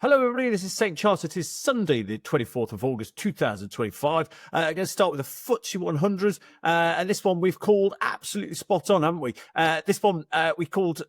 Hello everybody, this is St. Charles. It is Sunday, the 24th of August 2025. I'm going to start with the FTSE 100, and this one we've called absolutely spot on, haven't we? This one we called,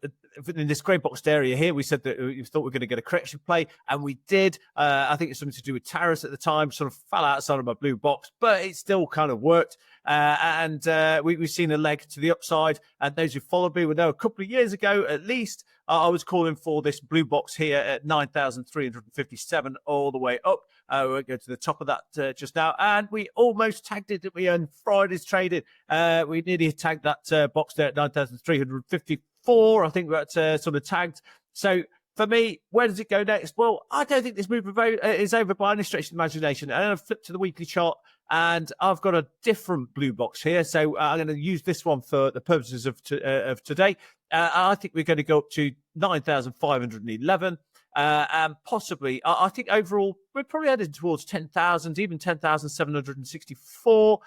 in this grey boxed area here, we said that we thought we were going to get a correction play, and we did. I think it's something to do with tariffs at the time, sort of fell outside of my blue box, but it still kind of worked. We've seen a leg to the upside, and those who followed me will know a couple of years ago at least, I was calling for this blue box here at 9,357 all the way up. We won't go to the top of that just now. And we almost tagged it, didn't we, on Friday's trading. We nearly tagged that box there at 9,354. I think that's sort of tagged. So for me, where does it go next? Well, I don't think this move is over by any stretch of the imagination. And I've flipped to the weekly chart, and I've got a different blue box here. So I'm going to use this one for the purposes of today. I think we're going to go up to 9,511. And possibly, I think overall, we're probably headed towards 10,000, even 10,764,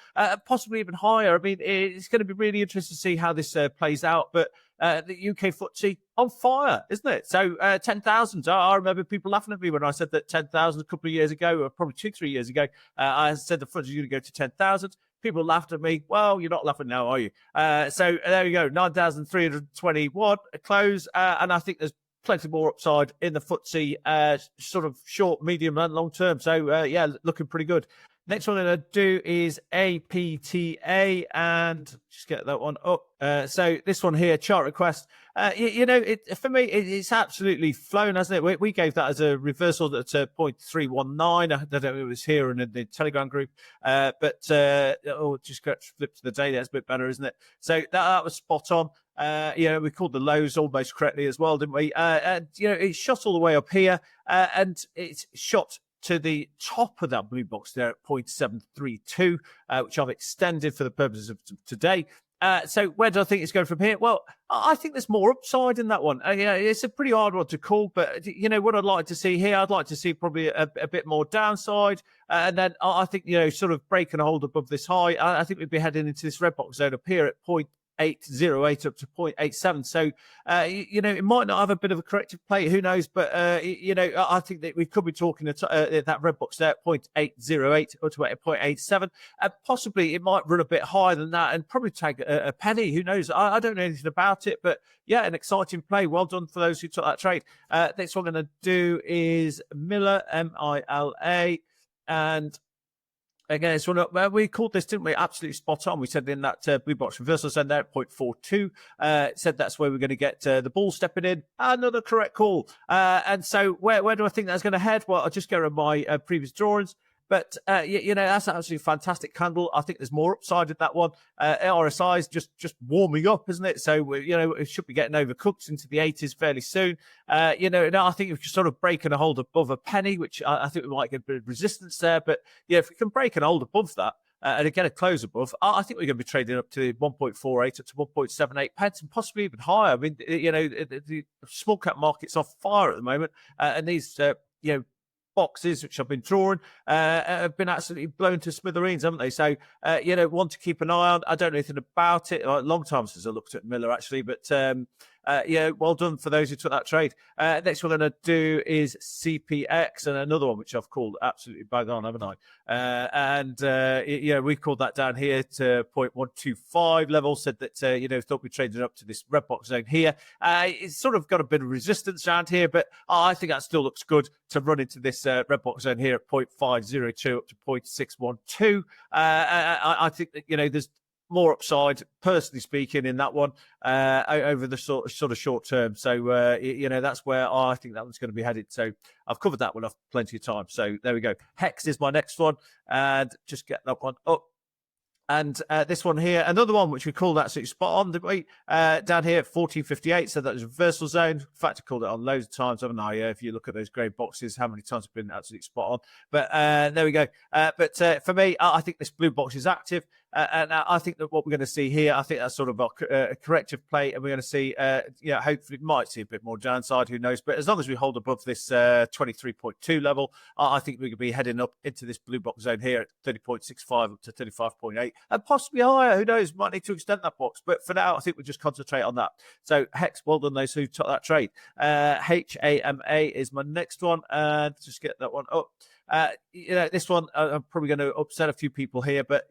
possibly even higher. I mean, it's going to be really interesting to see how this plays out. But the UK FTSE on fire, isn't it? So 10,000. I remember people laughing at me when I said that 10,000 a couple of years ago, or probably 2-3 years ago. I said the FTSE is going to go to 10,000. People laughed at me. Well, you're not laughing now, are you? So there you go, 9,321 close. And I think there's plenty more upside in the FTSE, sort of short, medium, and long term. So yeah, looking pretty good. Next one I'm going to do is APTA, and just get that one up. So this one here, chart request. For me, it's absolutely flown, hasn't it? We gave that as a reversal at 0.319. I don't know if it was here and in the Telegram group. Just flip to the day. That's a bit better, isn't it? So that was spot on. We called the lows almost correctly as well, didn't we? It shot all the way up here, and it's shot to the top of that blue box there at 0.732, which I've extended for the purposes of today. So where do I think it's going from here? Well, I think there's more upside in that one. It's a pretty hard one to call, but what I'd like to see here, I'd like to see probably a bit more downside, and then I think sort of breaking a hold above this high. I think we'd be heading into this red box zone up here at 0.808 up to 0.87. So, it might not have a bit of a corrective play. Who knows? But, I think that we could be talking that red box there at 0.808 up to 0.87. Possibly it might run a bit higher than that and probably tag a penny. Who knows? I don't know anything about it, but yeah, an exciting play. Well done for those who took that trade. Next one I'm going to do is Mila, Mila. And again, it's one up. We called this, didn't we? Absolutely spot on. We said in that blue box reversal zone there at 0.42, said that's where we're going to get the ball stepping in. Another correct call. And so where do I think that's going to head? Well, I'll just go over my previous drawings. But, that's an absolutely fantastic candle. I think there's more upside in that one. RSI is just warming up, isn't it? So, it should be getting overcooked into the 80s fairly soon. I think if you're sort of breaking a hold above a penny, which I think we might get a bit of resistance there. But, if we can break an hold above that, and get a close above, I think we're going to be trading up to 1.48 up to 1.78 pence and possibly even higher. I mean, the small cap market's on fire at the moment. And these, boxes which I've been drawing have been absolutely blown to smithereens, haven't they? So, one to keep an eye on. I don't know anything about it. A long time since I looked at Miller, actually, but well done for those who took that trade. Next one I'm going to do is CPX, and another one which I've called absolutely bang on, haven't I? We called that down here to 0.125 level, said that, thought we traded up to this red box zone here. It's sort of got a bit of resistance around here, but I think that still looks good to run into this red box zone here at 0.502 up to 0.612. I think that, there's more upside, personally speaking, in that one over the sort of short term. So, that's where I think that one's going to be headed. So I've covered that one off plenty of time. So there we go. Hex is my next one, and just get that one up. And this one here, another one which we called absolutely spot on, didn't we? Down here at 1458, so that was a reversal zone. In fact, I called it on loads of times, haven't I? If you look at those grey boxes, how many times have been absolutely spot on? But there we go. But for me, I think this blue box is active. And I think that what we're going to see here, I think that's sort of a corrective play, and we're going to see, hopefully might see a bit more downside, who knows. But as long as we hold above this 23.2 level, I think we could be heading up into this blue box zone here at 30.65 up to 35.8, and possibly higher. Who knows? Might need to extend that box. But for now, I think we'll just concentrate on that. So Hex, well done those who took that trade. HAMA is my next one, and just get that one up. This one I'm probably going to upset a few people here, but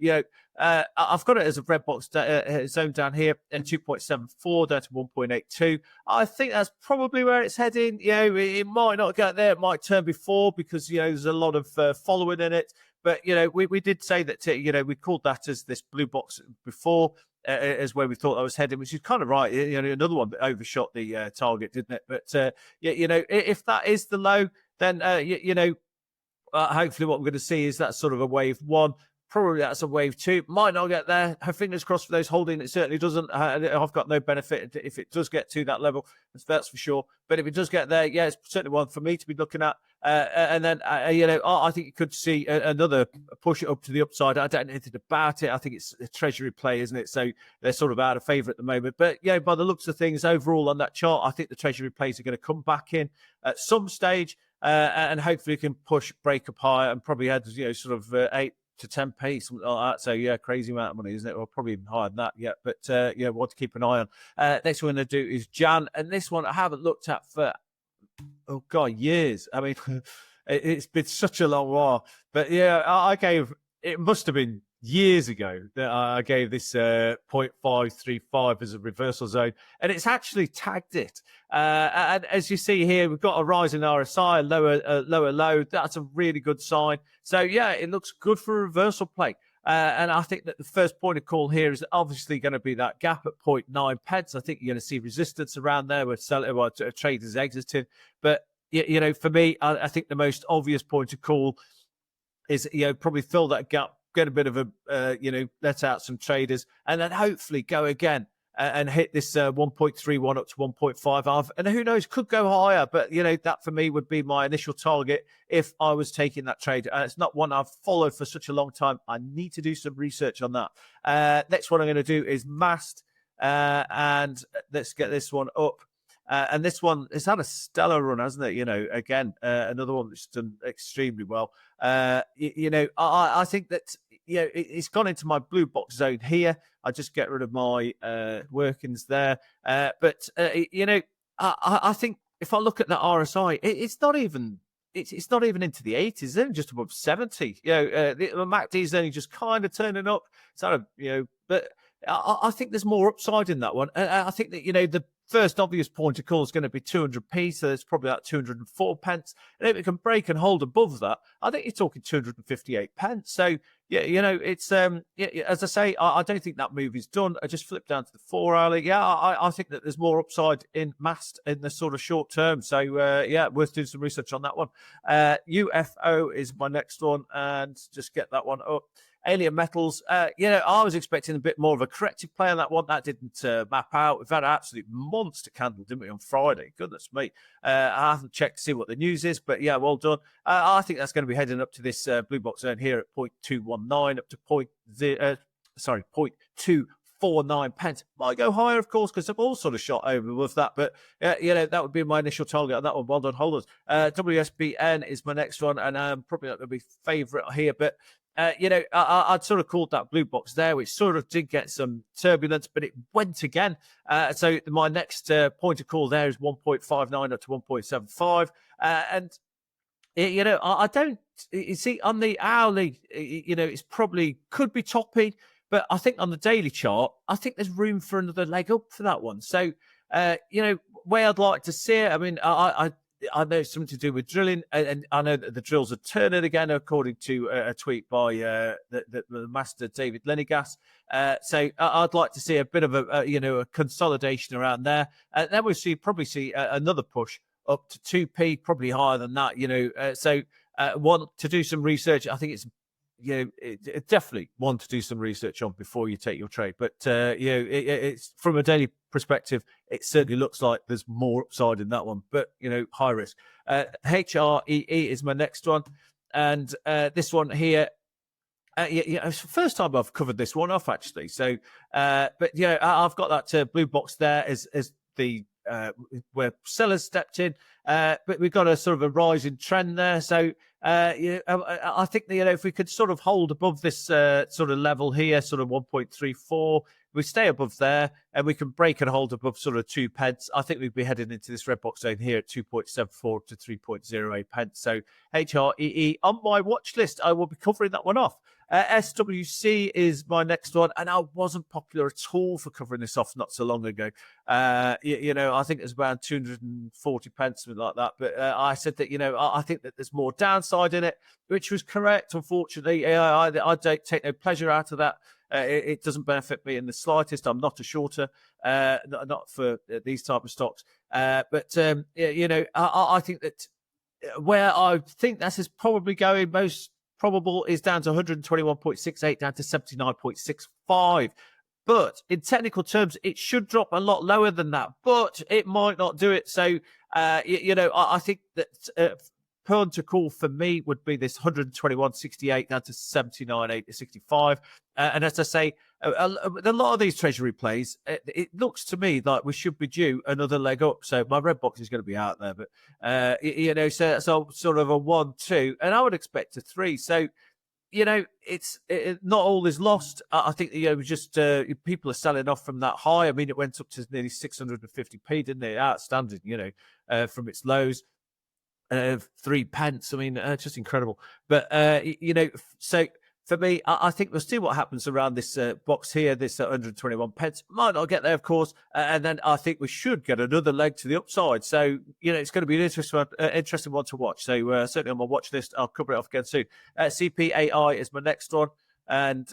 I've got it as a red box zone down here at 2.74 down to 1.82. I think that's probably where it's heading. It might not get there. It might turn before because there's a lot of following in it. But we did say that we called that as this blue box before. As where we thought I was heading, which is kind of right. Another one that overshot the target, didn't it? But if that is the low, then hopefully what we're going to see is that sort of a wave one. Probably that's a wave two. Might not get there. Her fingers crossed for those holding. It certainly doesn't. I've got no benefit if it does get to that level. That's for sure. But if it does get there, it's certainly one for me to be looking at. And then, I think you could see another push it up to the upside. I don't know anything about it. I think it's a treasury play, isn't it? So they're sort of out of favour at the moment. But, by the looks of things overall on that chart, I think the treasury plays are going to come back in at some stage. And hopefully can break up higher and probably add, sort of 8 to 10p, something like that. So, crazy amount of money, isn't it? Or probably even higher than that yet. But, what to keep an eye on. Next one I'm going to do is Jan. And this one I haven't looked at for, years. I mean, it's been such a long while. But, it must have been years ago that I gave this 0.535 as a reversal zone, and it's actually tagged it. And as you see here, we've got a rise in RSI, a lower low. That's a really good sign. So it looks good for a reversal play. And I think that the first point of call here is obviously going to be that gap at 0.9 pence. I think you're going to see resistance around there where traders exiting. But for me, I think the most obvious point of call is probably fill that gap, get a bit of a let out some traders, and then hopefully go again and hit this 1.31 up to 1.5, and who knows, could go higher. But that for me would be my initial target if I was taking that trade. It's not one I've followed for such a long time. I need to do some research on that. Next one I'm going to do is Mast, and let's get this one up. And this one has had a stellar run, hasn't it? Again, another one that's done extremely well. I think that it's gone into my blue box zone here. I just get rid of my workings there. But I think if I look at the RSI, it's not even. It's not even into the 80s. It's only just above 70. The MACD is only just kind of turning up. But I think there's more upside in that one. I think that the first obvious point of call is going to be 200p, so it's probably about 204 pence. And if it can break and hold above that, I think you're talking 258 pence. So it's as I say, I don't think that move is done. I just flipped down to the 4 hourly. I think that there's more upside in Mast in the sort of short term. So worth doing some research on that one. UFO is my next one, and just get that one up. Alien Metals, I was expecting a bit more of a corrective play on that one. That didn't map out. We've had an absolute monster candle, didn't we, on Friday? Goodness me. I haven't checked to see what the news is, but well done. I think that's going to be heading up to this blue box zone here at 0.219 up to 0.249 pence. Might go higher, of course, because they've all sort of shot over with that. But, that would be my initial target on that one. Well done, holders. WSBN is my next one, and I'm probably not going to be favourite here, but I'd sort of called that blue box there, which sort of did get some turbulence, but it went again. So my next point of call there is 1.59 up to 1.75. And, I don't, you see, on the hourly, it's probably could be topping, but I think on the daily chart, I think there's room for another leg up for that one. So, where I'd like to see it, I mean, I know it's something to do with drilling, and I know that the drills are turning again, according to a tweet by the master David Lenegas. So I'd like to see a bit of a consolidation around there. Then we'll probably see another push up to 2p, probably higher than that. So want to do some research. I think it's it definitely want to do some research on before you take your trade. But it's from a daily perspective, it certainly looks like there's more upside in that one. But high risk. HREE is my next one, and this one here, Yeah, it's the first time I've covered this one off actually. So, but yeah, I've got that blue box there as the where sellers stepped in, but we've got a sort of a rising trend there. So, I think if we could sort of hold above this sort of level here, sort of 1.34. We stay above there and we can break and hold above sort of 2 pence. I think we'd be heading into this red box zone here at 2.74 to 3.08 pence. So HREE on my watch list. I will be covering that one off. SWC is my next one, and I wasn't popular at all for covering this off not so long ago. I think it was around 240 pence, something like that. But I said that, I think that there's more downside in it, which was correct. Unfortunately, I don't take no pleasure out of that. It doesn't benefit me in the slightest. I'm not a shorter, not for these type of stocks. I think that where I think this is probably going most probable is down to 121.68 down to 79.65. But in technical terms, it should drop a lot lower than that, but it might not do it. So, I think that turn to call for me would be this 121.68 down to 79.65. And as I say, a lot of these treasury plays, it looks to me like we should be due another leg up. So my red box is going to be out there, but so sort of a 1-2, and I would expect a 3. So it's not all is lost. I think just people are selling off from that high. I mean, it went up to nearly 650p, didn't it? Outstanding, from its lows. 3 pence. I mean, just incredible. But so for me, I think we'll see what happens around this box here. This 121 pence might not get there, of course, and then I think we should get another leg to the upside. So it's going to be an interesting one to watch. So certainly on my watch list, I'll cover it off again soon. CPAI is my next one, and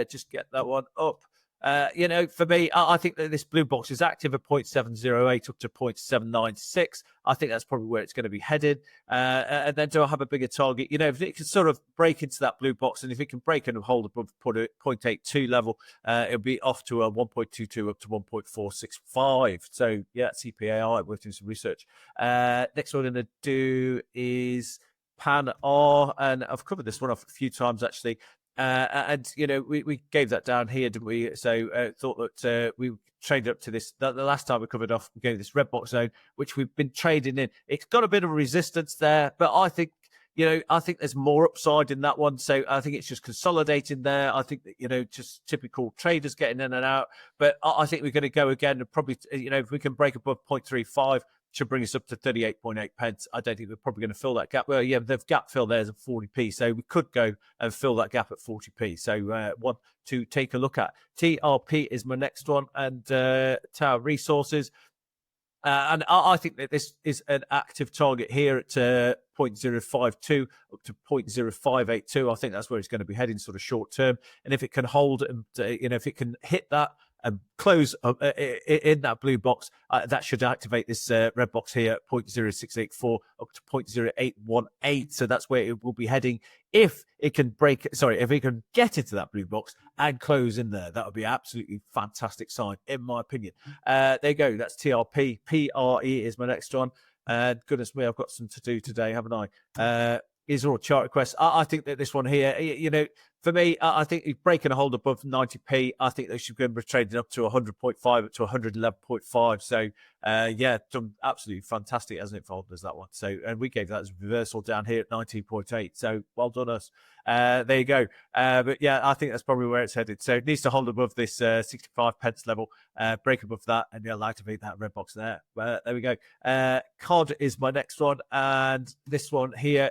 just get that one up. For me, I think that this blue box is active at 0.708 up to 0.796. I think that's probably where it's going to be headed. And then do I have a bigger target? If it can sort of break into that blue box, and if it can break and hold above 0.82 level, it'll be off to a 1.22 up to 1.465. So, yeah, CPAI, we're doing some research. Next one I'm going to do is PANR, and I've covered this one off a few times, actually. We gave that down here, didn't we? So thought that we traded up to this. The last time we covered off, we gave this red box zone, which we've been trading in. It's got a bit of resistance there, but I think there's more upside in that one. So I think it's just consolidating there. I think that, just typical traders getting in and out. But I think we're going to go again and probably, if we can break above 0.35, should bring us up to 38.8 pence. I don't think we're probably going to fill that gap. Well, yeah, the gap fill there is at 40p. So we could go and fill that gap at 40p. So one to take a look at. TRP is my next one, and Tower Resources. And I think that this is an active target here at 0.052 up to 0.0582. I think that's where it's going to be heading sort of short term. And if it can hold, and if it can hit that and close in that blue box, that should activate this red box here at 0.0684 up to 0.0818. So that's where it will be heading. If it can if it can get into that blue box and close in there, that would be absolutely fantastic sign, in my opinion. There you go. That's TRP. PRE is my next one. Goodness me, I've got some to do today, haven't I? These are all chart requests. I think that this one here, for me, I think breaking a hold above 90p. I think they should be trading up to 100.5 up to 111.5. So, done absolutely fantastic, hasn't it, for holders, that one? So, and we gave that as a reversal down here at 19.8. So, well done us. There you go. But yeah, I think that's probably where it's headed. So, it needs to hold above this 65 pence level, break above that, and you'll activate that red box there. There we go. COD is my next one, and this one here.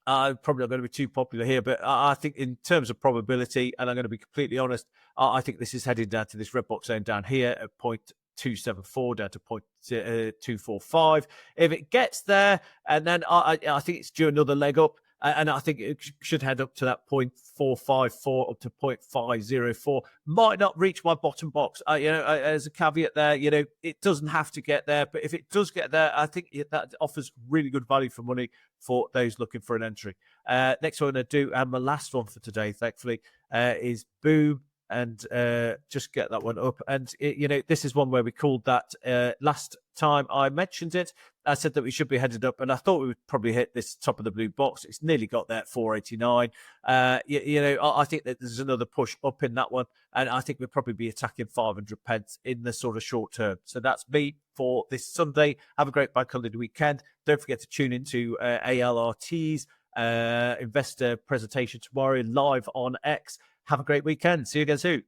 I'm probably not going to be too popular here, but I think in terms of probability, and I'm going to be completely honest, I think this is headed down to this red box zone down here at 0.274 down to 0.245. If it gets there, and then I think it's due another leg up, and I think it should head up to that 0.454 up to 0.504. Might not reach my bottom box. As a caveat there, it doesn't have to get there, but if it does get there, I think that offers really good value for money for those looking for an entry. Next one I'm going to do, and my last one for today, thankfully, is Boom and just get that one up. And this is one where we called that last time I mentioned it. I said that we should be headed up, and I thought we would probably hit this top of the blue box. It's nearly got there at 489. I think that there's another push up in that one, and I think we'll probably be attacking 500 pence in the sort of short term. So that's me for this Sunday. Have a great bank holiday weekend. Don't forget to tune into ALRT's investor presentation tomorrow live on X. Have a great weekend. See you again soon.